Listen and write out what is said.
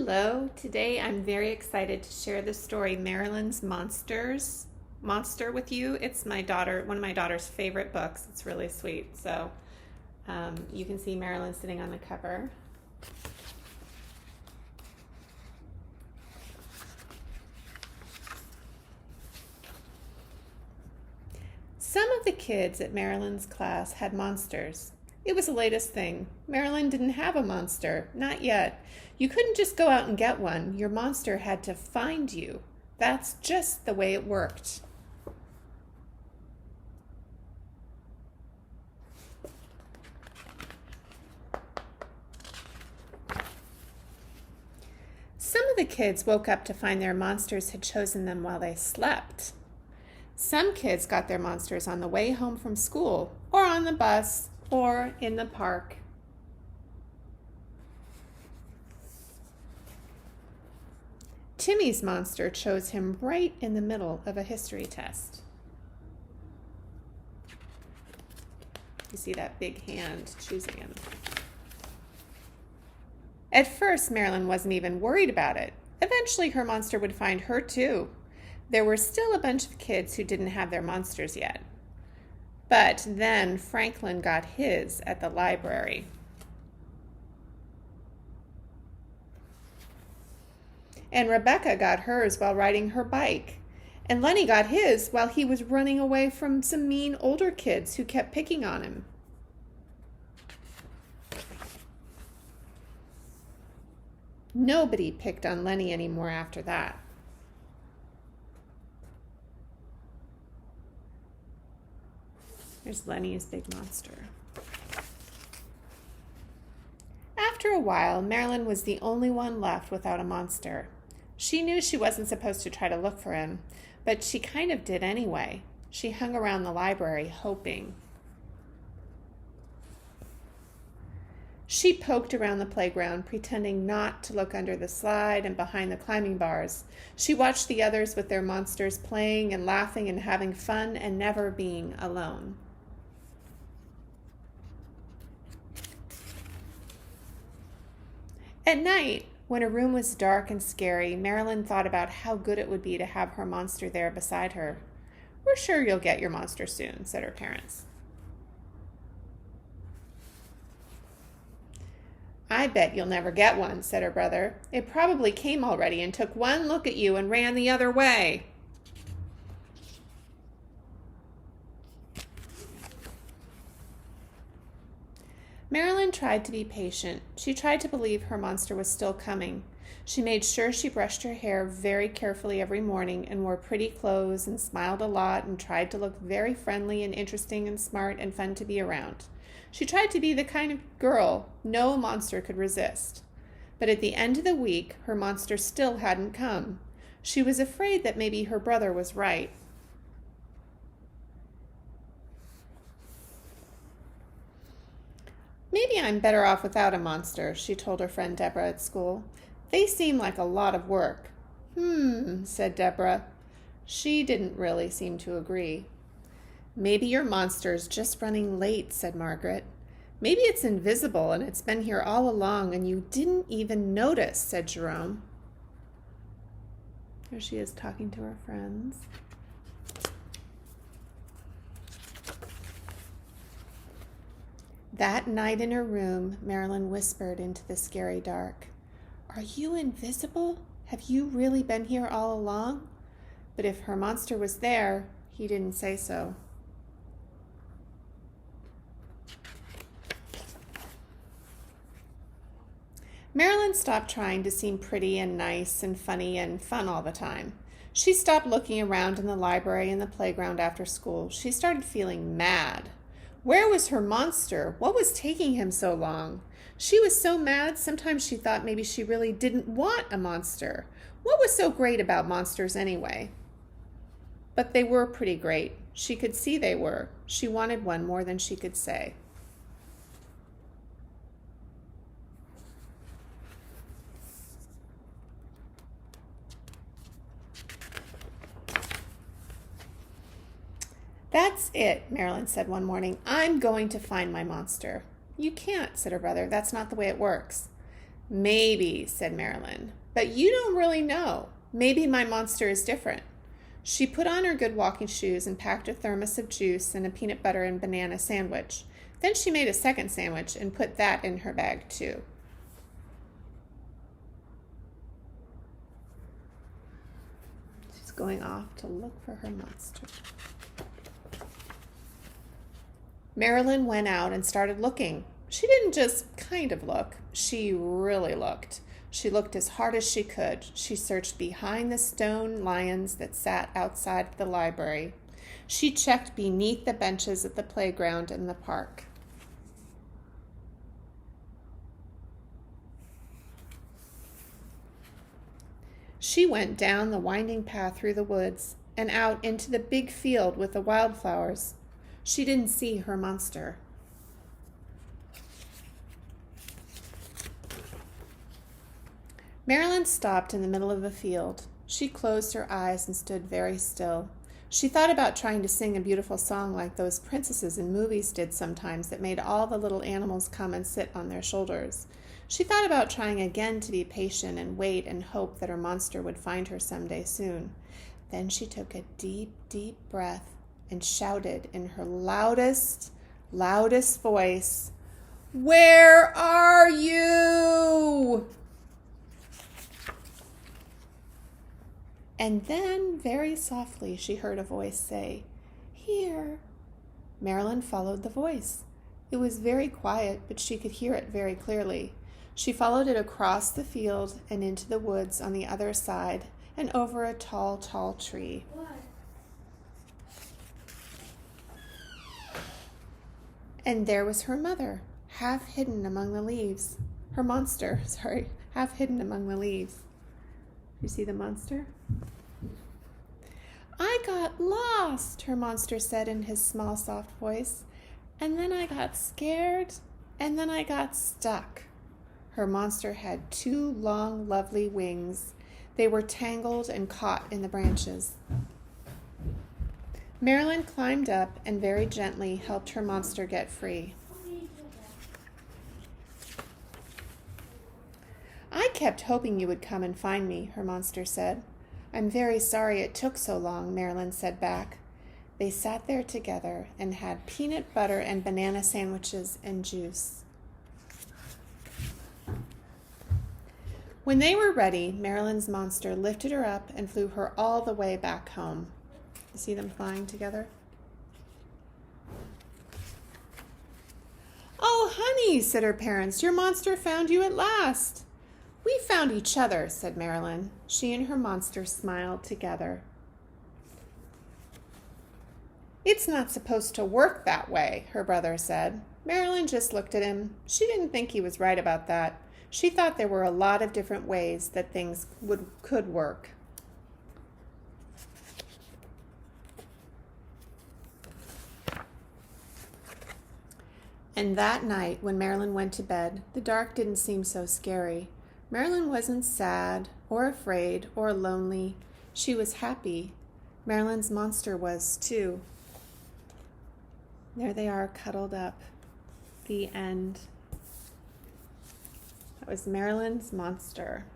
Hello, today I'm very excited to share the story Marilyn's Monster with you. It's one of my daughter's favorite books. It's really sweet. So you can see Marilyn sitting on the cover. Some of the kids at Marilyn's class had monsters. It was the latest thing. Marilyn didn't have a monster, not yet. You couldn't just go out and get one. Your monster had to find you. That's just the way it worked. Some of the kids woke up to find their monsters had chosen them while they slept. Some kids got their monsters on the way home from school, or on the bus, or in the park. Timmy's monster chose him right in the middle of a history test. You see that big hand choosing him. At first, Marilyn wasn't even worried about it. Eventually, her monster would find her too. There were still a bunch of kids who didn't have their monsters yet. But then Franklin got his at the library. And Rebecca got hers while riding her bike. And Lenny got his while he was running away from some mean older kids who kept picking on him. Nobody picked on Lenny anymore after that. There's Lenny's big monster. After a while, Marilyn was the only one left without a monster. She knew she wasn't supposed to try to look for him, but she kind of did anyway. She hung around the library, hoping. She poked around the playground, pretending not to look under the slide and behind the climbing bars. She watched the others with their monsters playing and laughing and having fun and never being alone. At night, when her room was dark and scary, Marilyn thought about how good it would be to have her monster there beside her. "We're sure you'll get your monster soon," said her parents. "I bet you'll never get one," said her brother. "It probably came already and took one look at you and ran the other way." Marilyn tried to be patient. She tried to believe her monster was still coming. She made sure she brushed her hair very carefully every morning and wore pretty clothes and smiled a lot and tried to look very friendly and interesting and smart and fun to be around. She tried to be the kind of girl no monster could resist. But at the end of the week, her monster still hadn't come. She was afraid that maybe her brother was right. "Maybe I'm better off without a monster," she told her friend Deborah at school. "They seem like a lot of work." Said Deborah. She didn't really seem to agree. "Maybe your monster's just running late," said Margaret. "Maybe it's invisible and it's been here all along and you didn't even notice," said Jerome. There she is talking to her friends. That night in her room, Marilyn whispered into the scary dark, "Are you invisible? Have you really been here all along?" But if her monster was there, he didn't say so. Marilyn stopped trying to seem pretty and nice and funny and fun all the time. She stopped looking around in the library and the playground after school. She started feeling mad. Where was her monster? What was taking him so long? She was so mad, sometimes she thought maybe she really didn't want a monster. What was so great about monsters anyway? But they were pretty great. She could see they were. She wanted one more than she could say. "That's it," Marilyn said one morning. "I'm going to find my monster." "You can't," said her brother. "That's not the way it works." Maybe, said Marilyn, but you don't really know. Maybe my monster is different. She put on her good walking shoes and packed a thermos of juice and a peanut butter and banana sandwich. Then she made a second sandwich and put that in her bag, too. She's going off to look for her monster. Marilyn went out and started looking. She didn't just kind of look. She really looked. She looked as hard as she could. She searched behind the stone lions that sat outside the library. She checked beneath the benches at the playground in the park. She went down the winding path through the woods and out into the big field with the wildflowers. She didn't see her monster. Marilyn stopped in the middle of the field. She closed her eyes and stood very still. She thought about trying to sing a beautiful song like those princesses in movies did sometimes that made all the little animals come and sit on their shoulders. She thought about trying again to be patient and wait and hope that her monster would find her someday soon. Then she took a deep, deep breath and shouted in her loudest voice, "Where are you?" And then, very softly, she heard a voice say, "Here." Marilyn followed the voice. It was very quiet, but she could hear it very clearly. She followed it across the field and into the woods on the other side and over a tall, tall tree. And there was her mother, half hidden among the leaves. Her monster, half hidden among the leaves. You see the monster? "I got lost," her monster said in his small, soft voice. "And then I got scared, and then I got stuck." Her monster had 2 long, lovely wings. They were tangled and caught in the branches. Marilyn climbed up and very gently helped her monster get free. "I kept hoping you would come and find me," her monster said. "I'm very sorry it took so long," Marilyn said back. They sat there together and had peanut butter and banana sandwiches and juice. When they were ready, Marilyn's monster lifted her up and flew her all the way back home. You see them flying together? "Oh, honey," said her parents, "your monster found you at last." "We found each other," said Marilyn. She and her monster smiled together. "It's not supposed to work that way," her brother said. Marilyn just looked at him. She didn't think he was right about that. She thought there were a lot of different ways that things could work. And that night, when Marilyn went to bed, the dark didn't seem so scary. Marilyn wasn't sad or afraid or lonely. She was happy. Marilyn's monster was, too. There they are, cuddled up. The end. That was Marilyn's monster.